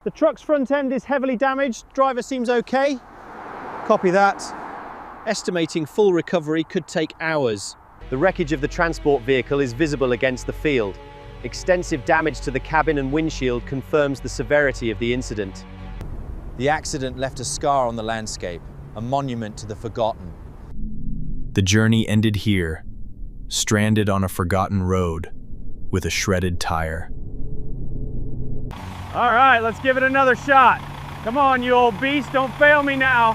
The truck's front end is heavily damaged. Driver seems okay. Copy that. Estimating full recovery could take hours. The wreckage of the transport vehicle is visible against the field. Extensive damage to the cabin and windshield confirms the severity of the incident. The accident left a scar on the landscape, a monument to the forgotten. The journey ended here, stranded on a forgotten road with a shredded tire. All right, let's give it another shot. Come on, you old beast, don't fail me now.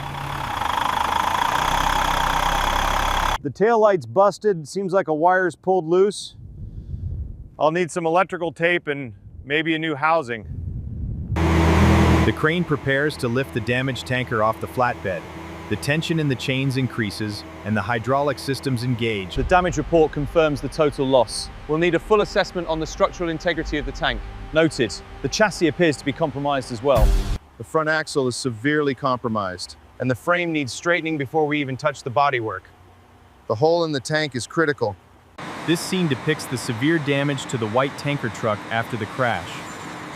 The taillight's busted, seems like a wire's pulled loose. I'll need some electrical tape and maybe a new housing. The crane prepares to lift the damaged tanker off the flatbed. The tension in the chains increases and the hydraulic systems engage. The damage report confirms the total loss. We'll need a full assessment on the structural integrity of the tank. Noted. The chassis appears to be compromised as well. The front axle is severely compromised, and the frame needs straightening before we even touch the bodywork. The hole in the tank is critical. This scene depicts the severe damage to the white tanker truck after the crash.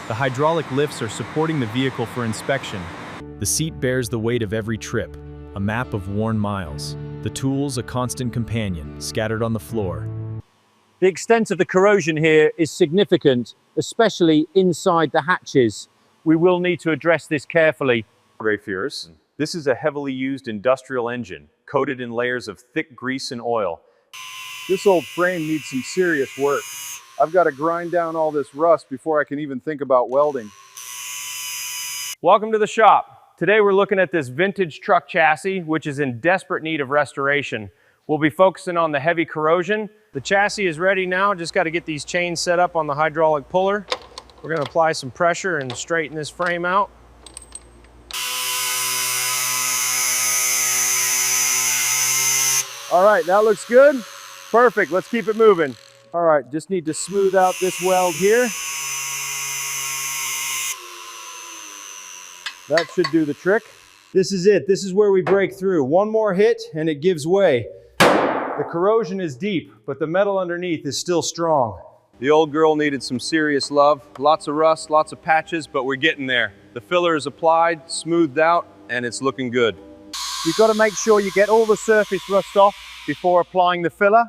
The hydraulic lifts are supporting the vehicle for inspection. The seat bears the weight of every trip, a map of worn miles. The tools a constant companion, scattered on the floor. The extent of the corrosion here is significant, especially inside the hatches. We will need to address this carefully. Gray Fierce. This is a heavily used industrial engine, coated in layers of thick grease and oil. This old frame needs some serious work. I've got to grind down all this rust before I can even think about welding. Welcome to the shop. Today we're looking at this vintage truck chassis, which is in desperate need of restoration. We'll be focusing on the heavy corrosion. The chassis is ready now, just got to get these chains set up on the hydraulic puller. We're going to apply some pressure and straighten this frame out. All right, that looks good. Perfect, let's keep it moving. All right, just need to smooth out this weld here. That should do the trick. This is it, this is where we break through. One more hit and it gives way. The corrosion is deep, but the metal underneath is still strong. The old girl needed some serious love. Lots of rust, lots of patches, but we're getting there. The filler is applied, smoothed out, and it's looking good. You've got to make sure you get all the surface rust off before applying the filler.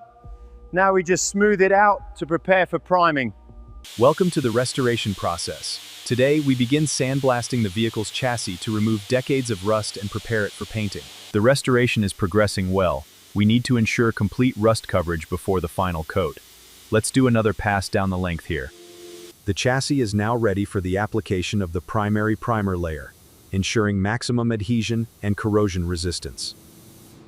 Now we just smooth it out to prepare for priming. Welcome to the restoration process. Today, we begin sandblasting the vehicle's chassis to remove decades of rust and prepare it for painting. The restoration is progressing well. We need to ensure complete rust coverage before the final coat. Let's do another pass down the length here. The chassis is now ready for the application of the primary primer layer, ensuring maximum adhesion and corrosion resistance.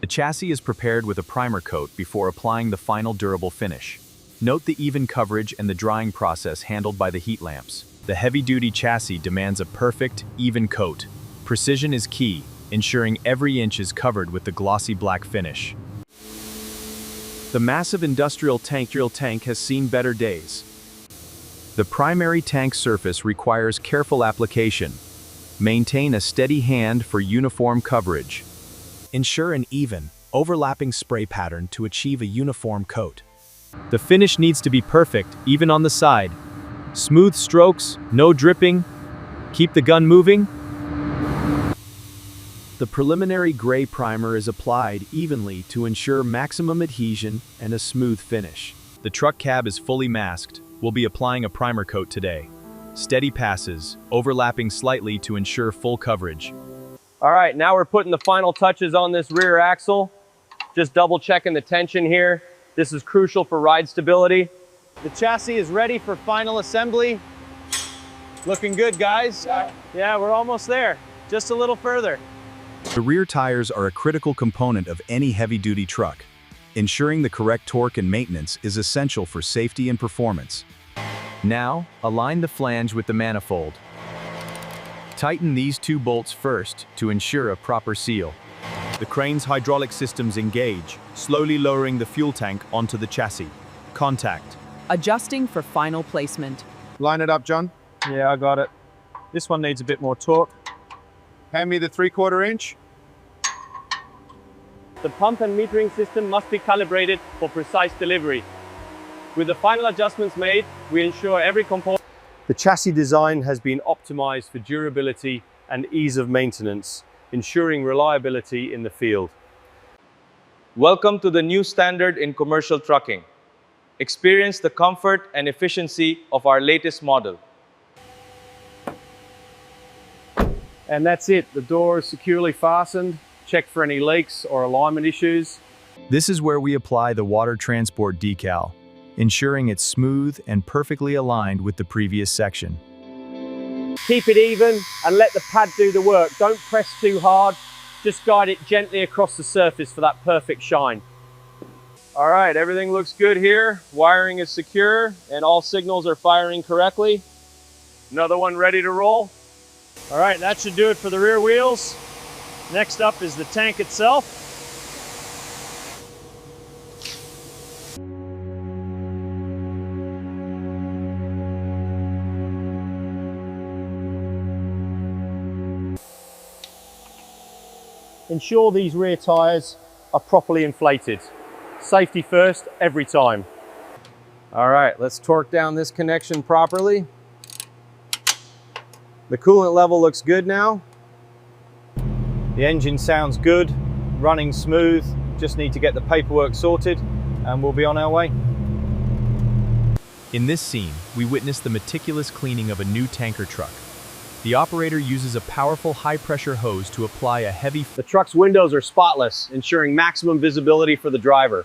The chassis is prepared with a primer coat before applying the final durable finish. Note the even coverage and the drying process handled by the heat lamps. The heavy-duty chassis demands a perfect, even coat. Precision is key, ensuring every inch is covered with the glossy black finish. The massive industrial tank has seen better days. The primary tank surface requires careful application. Maintain a steady hand for uniform coverage. Ensure an even, overlapping spray pattern to achieve a uniform coat. The finish needs to be perfect, even on the side. Smooth strokes, no dripping. Keep the gun moving. The preliminary gray primer is applied evenly to ensure maximum adhesion and a smooth finish. The truck cab is fully masked. We'll be applying a primer coat today. Steady passes, overlapping slightly to ensure full coverage. All right, now we're putting the final touches on this rear axle. Just double checking the tension here. This is crucial for ride stability. The chassis is ready for final assembly. Looking good, guys. Yeah, we're almost there. Just a little further. The rear tires are a critical component of any heavy-duty truck. Ensuring the correct torque and maintenance is essential for safety and performance. Now, align the flange with the manifold. Tighten these two bolts first to ensure a proper seal. The crane's hydraulic systems engage, slowly lowering the fuel tank onto the chassis. Contact. Adjusting for final placement. Line it up, John. Yeah, I got it. This one needs a bit more torque. Hand me the 3/4 inch. The pump and metering system must be calibrated for precise delivery. With the final adjustments made, we ensure every component. The chassis design has been optimized for durability and ease of maintenance, ensuring reliability in the field. Welcome to the new standard in commercial trucking. Experience the comfort and efficiency of our latest model. And that's it. The door is securely fastened. Check for any leaks or alignment issues. This is where we apply the water transport decal, ensuring it's smooth and perfectly aligned with the previous section. Keep it even and let the pad do the work. Don't press too hard. Just guide it gently across the surface for that perfect shine. All right, everything looks good here. Wiring is secure and all signals are firing correctly. Another one ready to roll. All right, that should do it for the rear wheels. Next up is the tank itself. Ensure these rear tires are properly inflated. Safety first, every time. All right, let's torque down this connection properly. The coolant level looks good now. The engine sounds good, running smooth. Just need to get the paperwork sorted and we'll be on our way. In this scene, we witness the meticulous cleaning of a new tanker truck. The operator uses a powerful high-pressure hose to apply a heavy... The truck's windows are spotless, ensuring maximum visibility for the driver.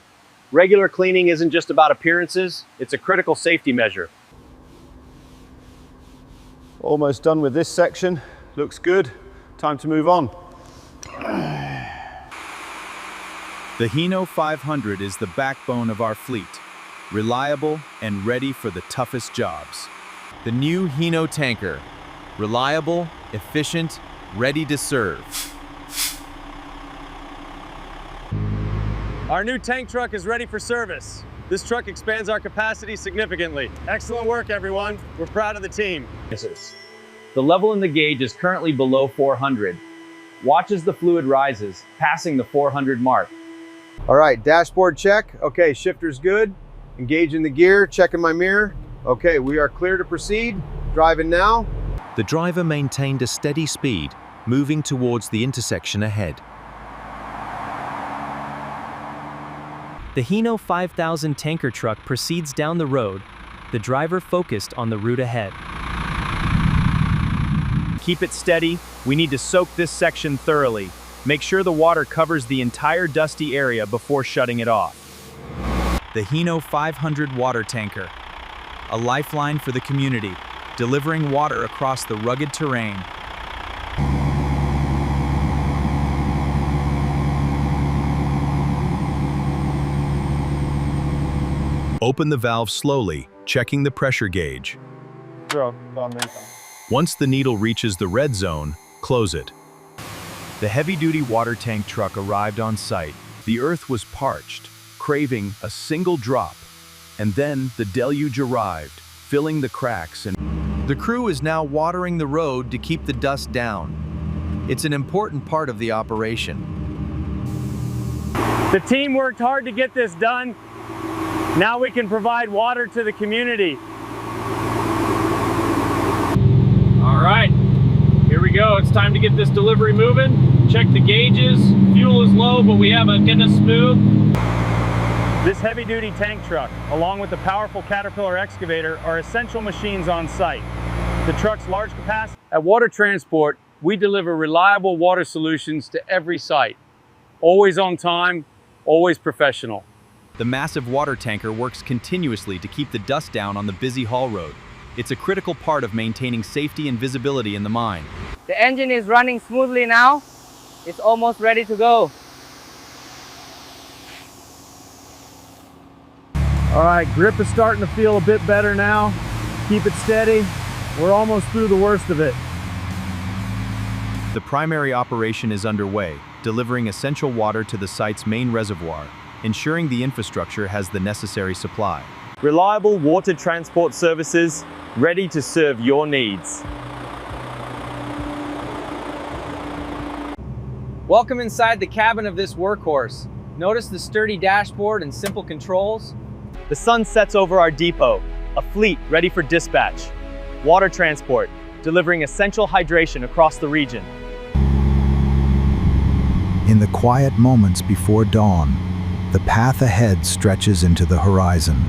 Regular cleaning isn't just about appearances, it's a critical safety measure. Almost done with this section. Looks good. Time to move on. The Hino 500 is the backbone of our fleet, reliable and ready for the toughest jobs. The new Hino tanker, reliable, efficient, ready to serve. Our new tank truck is ready for service. This truck expands our capacity significantly. Excellent work, everyone. We're proud of the team. The level in the gauge is currently below 400. Watch as the fluid rises, passing the 400 mark. All right, dashboard check. Okay, shifter's good. Engaging the gear, checking my mirror. Okay, we are clear to proceed. Driving now. The driver maintained a steady speed, moving towards the intersection ahead. The Hino 5000 tanker truck proceeds down the road, the driver focused on the route ahead. Keep it steady. We need to soak this section thoroughly. Make sure the water covers the entire dusty area before shutting it off. The Hino 500 water tanker, a lifeline for the community, delivering water across the rugged terrain. Open the valve slowly, checking the pressure gauge. Once the needle reaches the red zone, close it. The heavy-duty water tank truck arrived on site. The earth was parched, craving a single drop. And then the deluge arrived, filling the cracks and... The crew is now watering the road to keep the dust down. It's an important part of the operation. The team worked hard to get this done. Now we can provide water to the community. All right, here we go. It's time to get this delivery moving. Check the gauges. Fuel is low, but we have it getting smooth. This heavy-duty tank truck, along with the powerful Caterpillar excavator, are essential machines on site. The truck's large capacity. At Water Transport, we deliver reliable water solutions to every site. Always on time, always professional. The massive water tanker works continuously to keep the dust down on the busy haul road. It's a critical part of maintaining safety and visibility in the mine. The engine is running smoothly now. It's almost ready to go. All right, grip is starting to feel a bit better now. Keep it steady. We're almost through the worst of it. The primary operation is underway, delivering essential water to the site's main reservoir, ensuring the infrastructure has the necessary supply. Reliable water transport services, ready to serve your needs. Welcome inside the cabin of this workhorse. Notice the sturdy dashboard and simple controls. The sun sets over our depot, a fleet ready for dispatch. water transport, delivering essential hydration across the region. In the quiet moments before dawn, the path ahead stretches into the horizon.